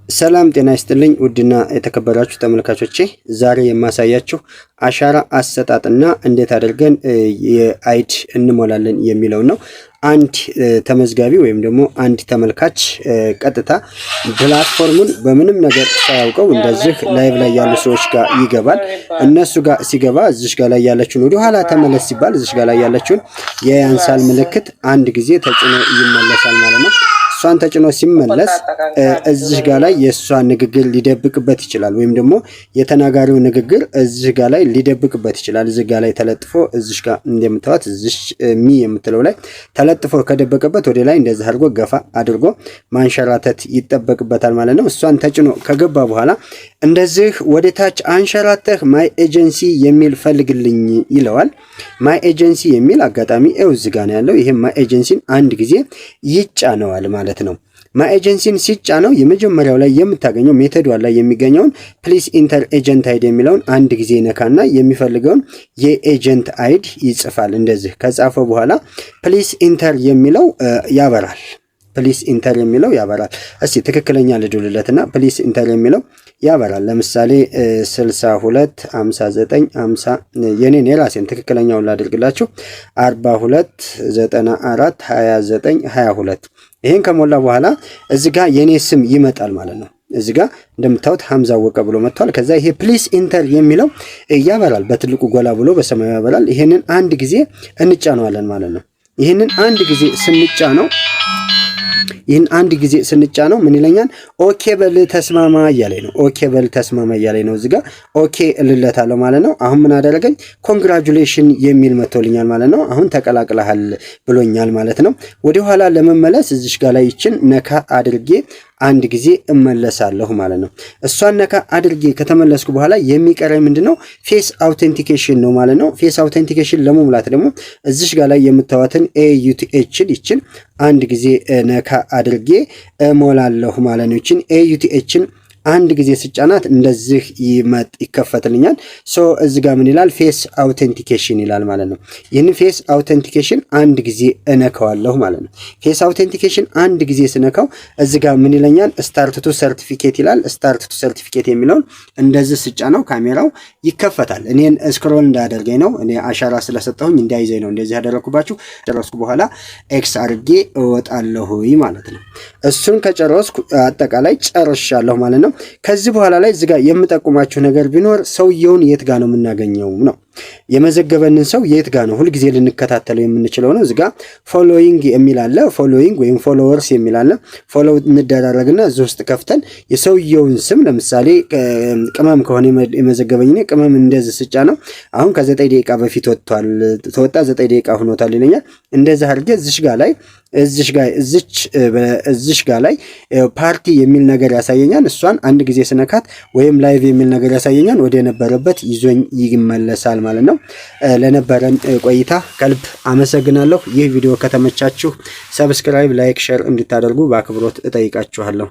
ሰላም ጤና ይስጥልኝ ውድና የተከበራችሁ ተመልካቾቼ ዛሬ የማሳያችሁ አሻራ አሰጣጥና እንዴት አድርገን የአይዲ እንሞላለን የሚለው ነው። አንድ ተመዝጋቢ ወይም ደግሞ አንድ ተመልካች ቀጥታ ፕላትፎርሙን በምንም ነገር ሳያውቀው እንደዚህ ላይቭ ላይ ያሉ ሰዎች ጋር ይገባል። እነሱ ጋር ሲገባ እዚህ ጋር ላይ ያለችውን ወደ ኋላ ተመለስ ሲባል እዚህ ጋር ላይ ያለችውን የያንሳል ምልክት አንድ ጊዜ ተጭኖ ይመለሳል ማለት ነው። እሷን ተጭኖ ሲመለስ እዚህ ጋር ላይ የእሷን ንግግር ሊደብቅበት ይችላል፣ ወይም ደግሞ የተናጋሪው ንግግር እዚህ ጋር ላይ ሊደብቅበት ይችላል። እዚህ ጋር ላይ ተለጥፎ እዚህ ጋር እንደምታዩት እዚህ ሚ የምትለው ላይ ተለጥፎ ከደበቀበት ወደ ላይ እንደዚህ አድርጎ ገፋ አድርጎ ማንሸራተት ይጠበቅበታል ማለት ነው። እሷን ተጭኖ ከገባ በኋላ እንደዚህ ወደ ታች አንሸራተህ ማይ ኤጀንሲ የሚል ፈልግልኝ ይለዋል። ማይ ኤጀንሲ የሚል አጋጣሚ እዚህ ጋር ነው ያለው። ይሄም ማይ ኤጀንሲን አንድ ጊዜ ይጫነዋል ማለት ነው። ማይ ኤጀንሲን ሲጫነው የመጀመሪያው ላይ የምታገኘው ሜተድ ላይ የሚገኘውን ፕሊስ ኢንተር ኤጀንት አይዲ የሚለውን አንድ ጊዜ ነካና የሚፈልገውን የኤጀንት አይዲ ይጽፋል። እንደዚህ ከጻፈ በኋላ ፕሊስ ኢንተር የሚለው ያበራል። ፕሊስ ኢንተር የሚለው ያበራል። እስቲ ትክክለኛ ልደውልለትና ፕሊስ ኢንተር የሚለው ያበራል። ለምሳሌ 62 59 50 የኔን የራሴን ትክክለኛውን ላድርግላችሁ 42 94 29 22 ይሄን ከሞላ በኋላ እዚህ ጋር የኔ ስም ይመጣል ማለት ነው። እዚህ ጋር እንደምታዩት ሐምዛ ወቀ ብሎ መጥቷል። ከዛ ይሄ ፕሊስ ኢንተር የሚለው ያበራል፣ በትልቁ ጎላ ብሎ በሰማያዊ ያበራል። ይሄንን አንድ ጊዜ እንጫነዋለን ማለት ነው። ይሄንን አንድ ጊዜ ስንጫነው ምን ይለኛል? ኦኬ በል ተስማማ እያለኝ ነው። ኦኬ በል ተስማማ እያለኝ ነው። እዚህ ጋር ኦኬ እልለታለሁ ማለት ነው። አሁን ምን አደረገኝ? ኮንግራጁሌሽን የሚል መጥቶልኛል ማለት ነው። አሁን ተቀላቅለሃል ብሎኛል ማለት ነው። ወደ ኋላ ለመመለስ እዚሽ ጋር ላይ ይችን ነካ አድርጌ አንድ ጊዜ እመለሳለሁ ማለት ነው። እሷን ነካ አድርጌ ከተመለስኩ በኋላ የሚቀረኝ ምንድነው? ፌስ አውተንቲኬሽን ነው ማለት ነው። ፌስ አውተንቲኬሽን ለመሙላት ደግሞ እዚሽ ጋር ላይ የምታዩትን ኤዩቲኤችን ይችን አንድ ጊዜ ነካ አድርጌ እሞላለሁ ማለት ነው። ይችን ኤዩቲኤችን አንድ ጊዜ ስጫናት እንደዚህ ይከፈትልኛል። ሶ እዚህ ጋር ምን ይላል? ፌስ አውተንቲኬሽን ይላል ማለት ነው። ይህን ፌስ አውተንቲኬሽን አንድ ጊዜ እነካዋለሁ ማለት ነው። ፌስ አውተንቲኬሽን አንድ ጊዜ ስነካው እዚህ ጋር ምን ይለኛል? ስታርት ቱ ሰርቲፊኬት ይላል። ስታርት ቱ ሰርቲፊኬት የሚለውን እንደዚህ ስጫነው ካሜራው ይከፈታል። እኔን ስክሮል እንዳያደርገኝ ነው፣ እኔ አሻራ ስለሰጠሁኝ እንዳይዘኝ ነው እንደዚህ ያደረኩባችሁ። ጨረስኩ በኋላ ኤክስ አድርጌ እወጣለሁ ማለት ነው። እሱን ከጨረስኩ አጠቃላይ ጨርሻለሁ ማለት ነው። ከዚህ በኋላ ላይ እዚህ ጋር የምጠቁማችሁ ነገር ቢኖር ሰውየውን የት ጋር ነው የምናገኘው ነው። የመዘገበንን ሰው የት ጋር ነው ሁልጊዜ ልንከታተለው የምንችለው ነው። እዚህ ጋር ፎሎዊንግ የሚል አለ። ፎሎዊንግ ወይም ፎሎወርስ የሚል አለ። ፎሎው እንደራረግና እዚህ ውስጥ ከፍተን የሰውየውን ስም ለምሳሌ ቅመም ከሆነ የመዘገበኝ ነው። ቅመም እንደዚህ ስጫ ነው። አሁን ከ9 ደቂቃ በፊት ተወጣ 9 ደቂቃ ሆኖታል ይለኛል። እንደዛ አድርጌ እዚሽ ጋር ላይ ፓርቲ የሚል ነገር ያሳየኛል። እሷን አንድ ጊዜ ስነካት ወይም ላይቭ የሚል ነገር ያሳየኛል። ወደ ነበረበት ይዞኝ ይመለሳል ማለት ነው። ለነበረን ቆይታ ከልብ አመሰግናለሁ። ይህ ቪዲዮ ከተመቻችሁ ሰብስክራይብ፣ ላይክ፣ ሼር እንድታደርጉ በአክብሮት እጠይቃችኋለሁ።